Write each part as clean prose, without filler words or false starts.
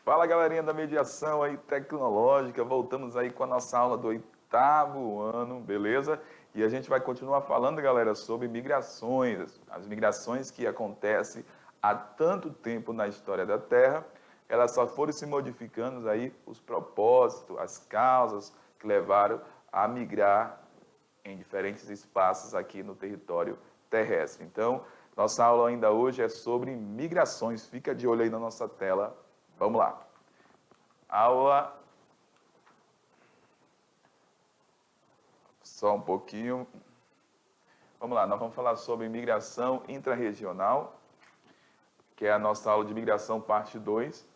Fala, galerinha da mediação aí tecnológica, voltamos aí com a nossa aula do 8º ano, beleza? E a gente vai continuar falando, galera, sobre migrações, as migrações que acontecem há tanto tempo na história da Terra, elas só foram se modificando aí os propósitos, as causas que levaram a migrar em diferentes espaços aqui no território terrestre. Então, nossa aula ainda hoje é sobre migrações, fica de olho aí na nossa tela. Vamos lá. Aula. Só um pouquinho. Vamos lá, nós vamos falar sobre migração intrarregional, que é a nossa aula de migração parte 2.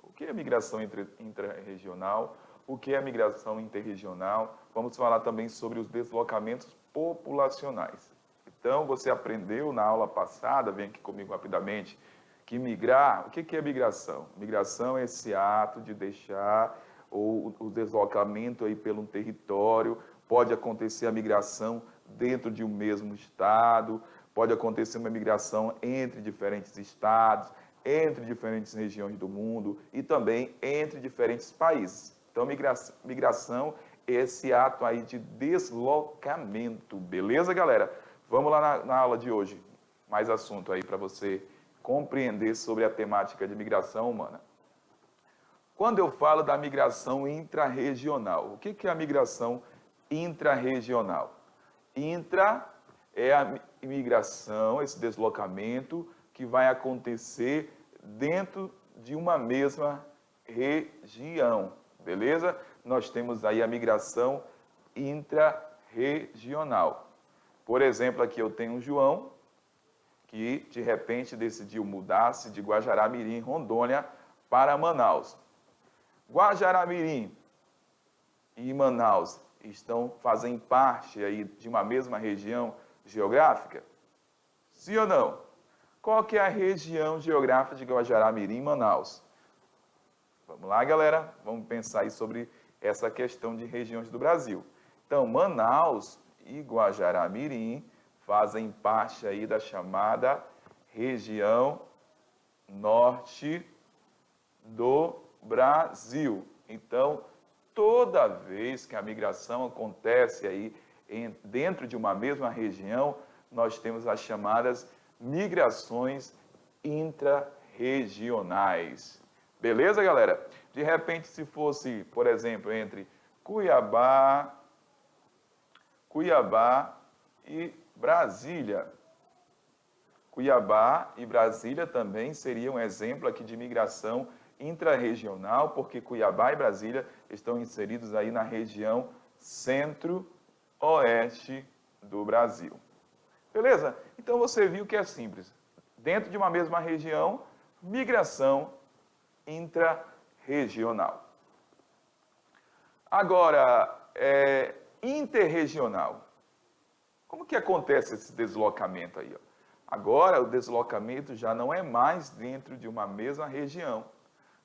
O que é migração intrarregional? O que é migração interregional? Vamos falar também sobre os deslocamentos populacionais. Então, você aprendeu na aula passada, vem aqui comigo rapidamente, que migrar, o que é migração? Migração é esse ato de deixar o deslocamento aí pelo território, pode acontecer a migração dentro de um mesmo estado, pode acontecer uma migração entre diferentes estados, entre diferentes regiões do mundo e também entre diferentes países. Então, migração é esse ato aí de deslocamento, beleza, galera? Vamos lá na aula de hoje, mais assunto aí para você compreender sobre a temática de migração humana. Quando eu falo da migração intrarregional, o que é a migração intrarregional? Intra é a imigração, esse deslocamento que vai acontecer dentro de uma mesma região, beleza? Nós temos aí a migração intrarregional. Por exemplo, aqui eu tenho um João, que de repente decidiu mudar-se de Guajará-Mirim, Rondônia, para Manaus. Guajará-Mirim e Manaus fazem parte aí de uma mesma região geográfica? Sim ou não? Qual que é a região geográfica de Guajará-Mirim e Manaus? Vamos lá, galera, vamos pensar aí sobre essa questão de regiões do Brasil. Então, Manaus e Guajará-Mirim fazem parte aí da chamada região norte do Brasil. Então, toda vez que a migração acontece aí dentro de uma mesma região, nós temos as chamadas migrações intrarregionais. Beleza, galera? De repente, se fosse, por exemplo, entre Cuiabá e Brasília. Cuiabá e Brasília também seriam um exemplo aqui de migração intrarregional, porque Cuiabá e Brasília estão inseridos aí na região centro-oeste do Brasil. Beleza? Então você viu que é simples. Dentro de uma mesma região, migração intrarregional. Agora, interregional. Como que acontece esse deslocamento aí? Ó? Agora, o deslocamento já não é mais dentro de uma mesma região.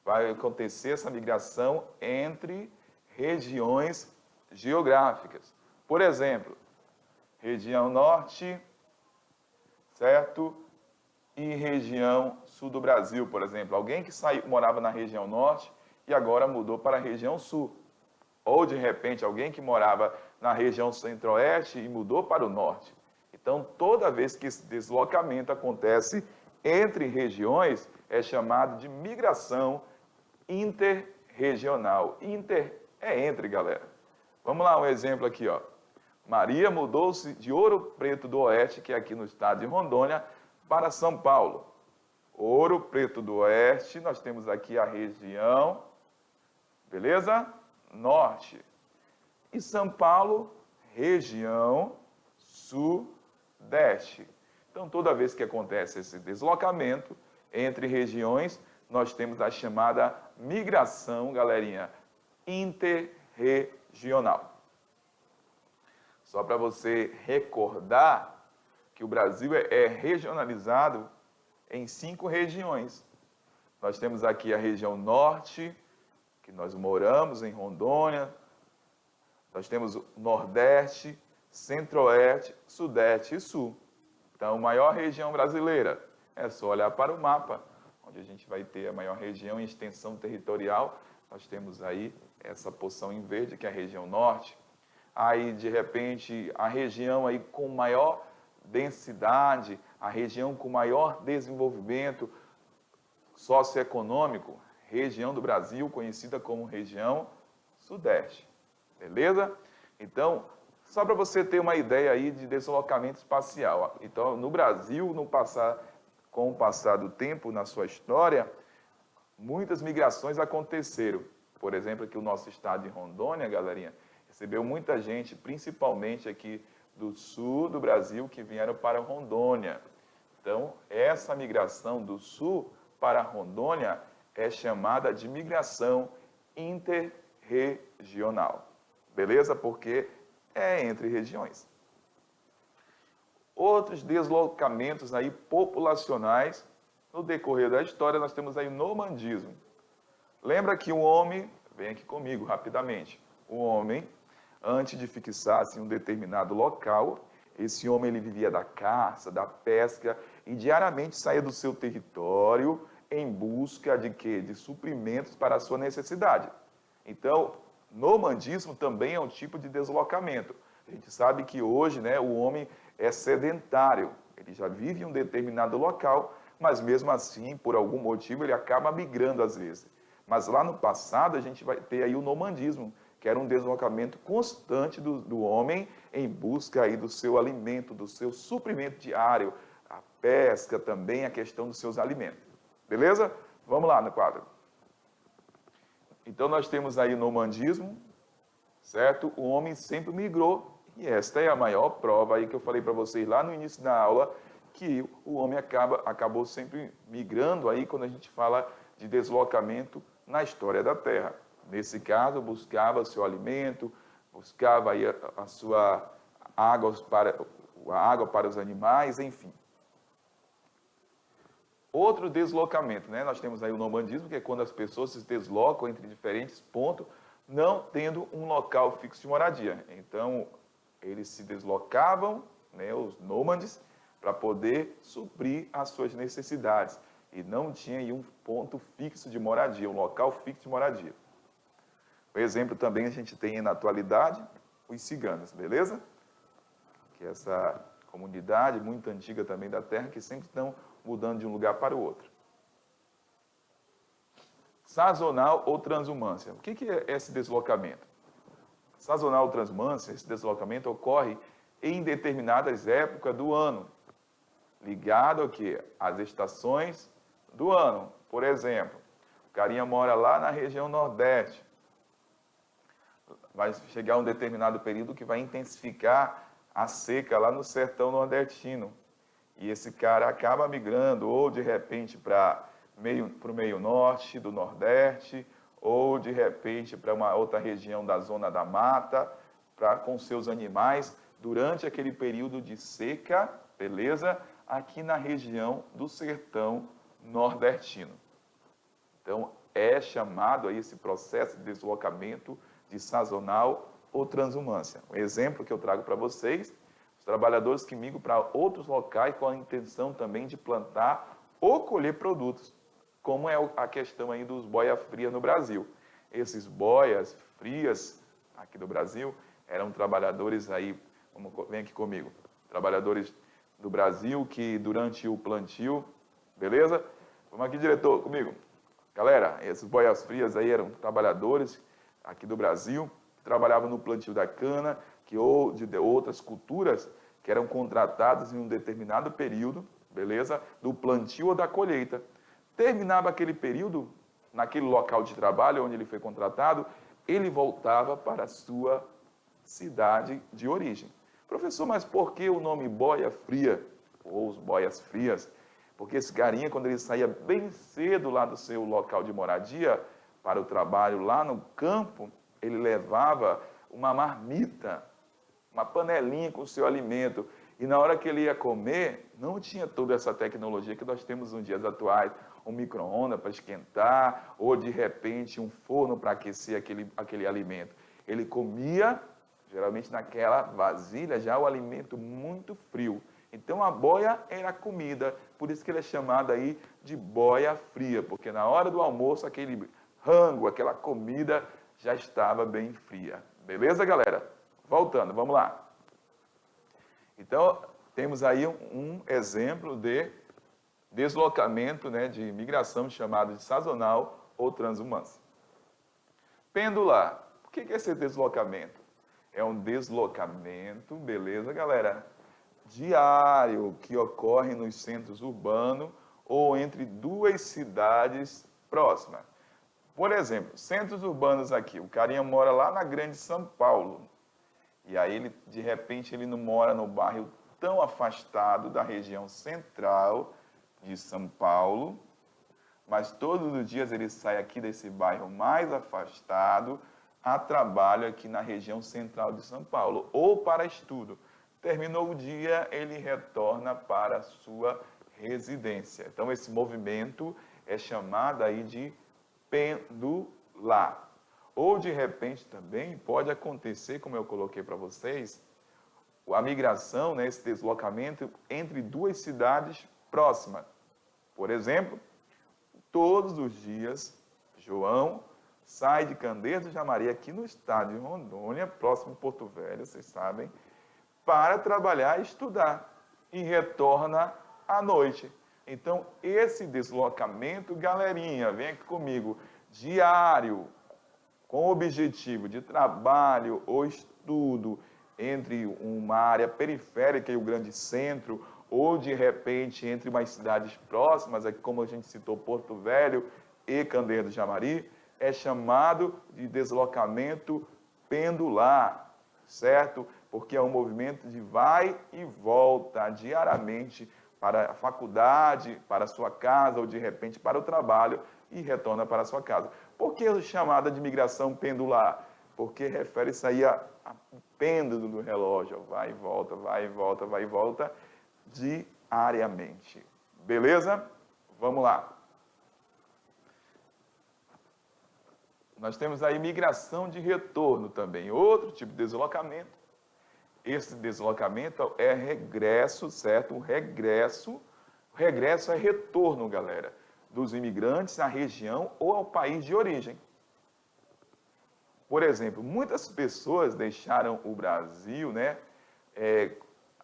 Vai acontecer essa migração entre regiões geográficas. Por exemplo, região norte, certo? E região sul do Brasil, por exemplo. Alguém que morava na região norte e agora mudou para a região sul. Ou, de repente, alguém que morava na região centro-oeste e mudou para o norte. Então, toda vez que esse deslocamento acontece entre regiões, é chamado de migração interregional. Inter é entre, galera. Vamos lá, um exemplo aqui, ó. Maria mudou-se de Ouro Preto do Oeste, que é aqui no estado de Rondônia, para São Paulo. Ouro Preto do Oeste, nós temos aqui a região, beleza? Norte. E São Paulo, região sudeste. Então, toda vez que acontece esse deslocamento entre regiões, nós temos a chamada migração, galerinha, interregional. Só para você recordar que o Brasil é regionalizado em 5 regiões. Nós temos aqui a região norte, que nós moramos em Rondônia, nós temos o Nordeste, Centro-Oeste, Sudeste e Sul. Então, a maior região brasileira, é só olhar para o mapa, onde a gente vai ter a maior região em extensão territorial. Nós temos aí essa porção em verde, que é a região norte. Aí, de repente, a região aí com maior densidade, a região com maior desenvolvimento socioeconômico, região do Brasil conhecida como região sudeste. Beleza? Então, só para você ter uma ideia aí de deslocamento espacial. Então, no Brasil, com o passar do tempo, na sua história, muitas migrações aconteceram. Por exemplo, aqui o nosso estado de Rondônia, galerinha, recebeu muita gente, principalmente aqui do sul do Brasil, que vieram para Rondônia. Então, essa migração do sul para Rondônia é chamada de migração interregional. Beleza? Porque é entre regiões. Outros deslocamentos aí populacionais, no decorrer da história, nós temos aí o nomandismo. Lembra que o homem, vem aqui comigo rapidamente, o homem, antes de fixar-se em um determinado local, esse homem ele vivia da caça, da pesca e diariamente saía do seu território em busca de quê? De suprimentos para a sua necessidade. Então, nomandismo também é um tipo de deslocamento. A gente sabe que hoje, né, o homem é sedentário, ele já vive em um determinado local, mas mesmo assim, por algum motivo, ele acaba migrando às vezes. Mas lá no passado, a gente vai ter aí o nomandismo, que era um deslocamento constante do homem em busca aí do seu alimento, do seu suprimento diário, a pesca também, a questão dos seus alimentos. Beleza? Vamos lá no quadro. Então, nós temos aí o nomandismo, certo? O homem sempre migrou, e esta é a maior prova aí que eu falei para vocês lá no início da aula, que o homem acabou sempre migrando aí quando a gente fala de deslocamento na história da Terra. Nesse caso, buscava seu alimento, buscava aí a sua água para os animais, enfim. Outro deslocamento, né? Nós temos aí o nomandismo, que é quando as pessoas se deslocam entre diferentes pontos, não tendo um local fixo de moradia. Então, eles se deslocavam, né, os nômades, para poder suprir as suas necessidades. E não tinha aí um ponto fixo de moradia, um local fixo de moradia. O exemplo também a gente tem na atualidade, os ciganos, beleza? Que é essa comunidade muito antiga também da Terra, que sempre estão mudando de um lugar para o outro. Sazonal ou transhumância. O que é esse deslocamento? Sazonal ou transhumância, esse deslocamento ocorre em determinadas épocas do ano, ligado ao quê? Às estações do ano. Por exemplo, o carinha mora lá na região Nordeste. Vai chegar um determinado período que vai intensificar a seca lá no sertão nordestino. E esse cara acaba migrando, ou de repente para o meio norte do Nordeste, ou de repente para uma outra região da zona da mata, com seus animais, durante aquele período de seca, beleza? Aqui na região do sertão nordestino. Então, é chamado aí esse processo de deslocamento de sazonal ou transhumância. Um exemplo que eu trago para vocês, os trabalhadores que migram para outros locais com a intenção também de plantar ou colher produtos, como é a questão aí dos boia-frias no Brasil. Esses boias frias aqui do Brasil eram trabalhadores aí, vem aqui comigo, trabalhadores do Brasil que durante o plantio, beleza? Vamos aqui, diretor, comigo. Galera, esses boias frias aí eram trabalhadores aqui do Brasil, que trabalhavam no plantio da cana, ou de outras culturas que eram contratadas em um determinado período, beleza? Do plantio ou da colheita. Terminava aquele período, naquele local de trabalho onde ele foi contratado, ele voltava para a sua cidade de origem. Professor, mas por que o nome boia fria, ou os boias frias? Porque esse carinha, quando ele saía bem cedo lá do seu local de moradia, para o trabalho lá no campo, ele levava uma marmita, uma panelinha com o seu alimento. E na hora que ele ia comer, não tinha toda essa tecnologia que nós temos nos dias atuais, um micro-ondas para esquentar, ou de repente um forno para aquecer aquele alimento. Ele comia, geralmente naquela vasilha, já o alimento muito frio. Então a boia era comida, por isso que ele é chamado aí de boia fria, porque na hora do almoço aquele rango, aquela comida já estava bem fria. Beleza, galera? Voltando, vamos lá. Então, temos aí um exemplo de deslocamento, né, de migração chamado de sazonal ou transhumância. Pendular. O que é esse deslocamento? É um deslocamento, beleza, galera? Diário, que ocorre nos centros urbanos ou entre duas cidades próximas. Por exemplo, centros urbanos aqui, o carinha mora lá na Grande São Paulo. E aí, de repente, ele não mora no bairro tão afastado da região central de São Paulo, mas todos os dias ele sai aqui desse bairro mais afastado a trabalho aqui na região central de São Paulo, ou para estudo. Terminou o dia, ele retorna para a sua residência. Então, esse movimento é chamado aí de pendular. Ou, de repente, também pode acontecer, como eu coloquei para vocês, a migração, né, esse deslocamento entre duas cidades próximas. Por exemplo, todos os dias, João sai de Candeias do Jamari, aqui no estado de Rondônia, próximo de Porto Velho, vocês sabem, para trabalhar e estudar, e retorna à noite. Então, esse deslocamento, galerinha, vem aqui comigo, diário, com o objetivo de trabalho ou estudo entre uma área periférica e o grande centro, ou de repente entre umas cidades próximas, aqui como a gente citou Porto Velho e Candeias do Jamari, é chamado de deslocamento pendular, certo? Porque é um movimento de vai e volta diariamente para a faculdade, para a sua casa, ou de repente para o trabalho e retorna para a sua casa. Por que chamada de migração pendular? Porque refere-se aí ao pêndulo do relógio, vai e volta, vai e volta, vai e volta, diariamente. Beleza? Vamos lá. Nós temos aí migração de retorno também, outro tipo de deslocamento. Esse deslocamento é regresso, certo? O regresso é retorno, galera, dos imigrantes à região ou ao país de origem. Por exemplo, muitas pessoas deixaram o Brasil, né,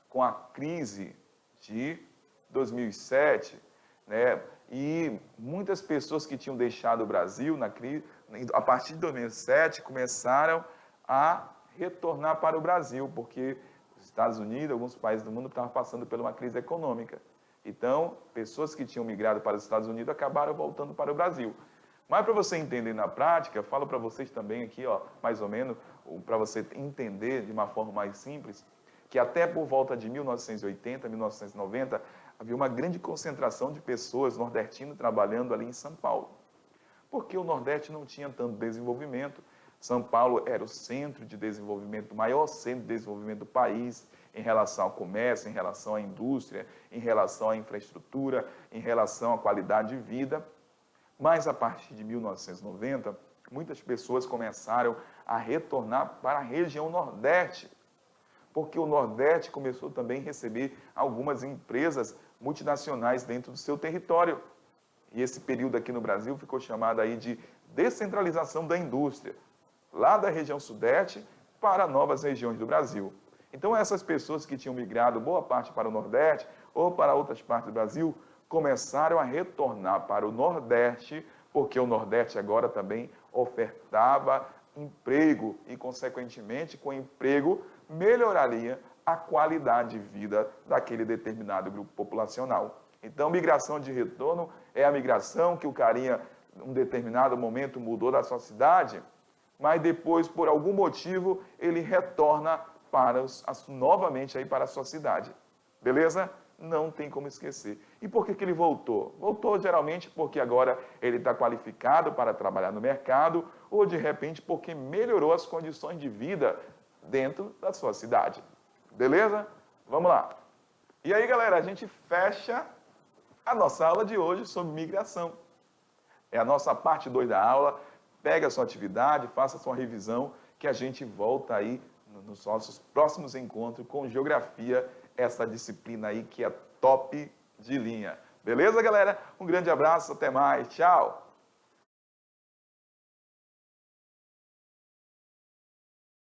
com a crise de 2007, né, e muitas pessoas que tinham deixado o Brasil na crise, a partir de 2007, começaram a retornar para o Brasil, porque os Estados Unidos, alguns países do mundo estavam passando por uma crise econômica. Então, pessoas que tinham migrado para os Estados Unidos acabaram voltando para o Brasil. Mas para você entender na prática, falo para vocês também aqui, ó, mais ou menos, para você entender de uma forma mais simples, que até por volta de 1980, 1990, havia uma grande concentração de pessoas nordestinas trabalhando ali em São Paulo. Porque o Nordeste não tinha tanto desenvolvimento. São Paulo era o centro de desenvolvimento, o maior centro de desenvolvimento do país, em relação ao comércio, em relação à indústria, em relação à infraestrutura, em relação à qualidade de vida. Mas a partir de 1990, muitas pessoas começaram a retornar para a região Nordeste, porque o Nordeste começou também a receber algumas empresas multinacionais dentro do seu território. E esse período aqui no Brasil ficou chamado aí de descentralização da indústria, lá da região Sudeste para novas regiões do Brasil. Então, essas pessoas que tinham migrado boa parte para o Nordeste ou para outras partes do Brasil, começaram a retornar para o Nordeste, porque o Nordeste agora também ofertava emprego e, consequentemente, com emprego, melhoraria a qualidade de vida daquele determinado grupo populacional. Então, migração de retorno é a migração que o carinha, em um determinado momento, mudou da sua cidade, mas depois, por algum motivo, ele retorna novamente aí para a sua cidade. Beleza? Não tem como esquecer. E por que ele voltou? Voltou geralmente porque agora ele está qualificado para trabalhar no mercado ou, de repente, porque melhorou as condições de vida dentro da sua cidade. Beleza? Vamos lá. E aí, galera, a gente fecha a nossa aula de hoje sobre migração. É a nossa parte 2 da aula. Pega a sua atividade, faça a sua revisão, que a gente volta aí nos nossos próximos encontros com geografia essa disciplina aí que é top de linha. Beleza, galera? Um grande abraço, até mais, tchau!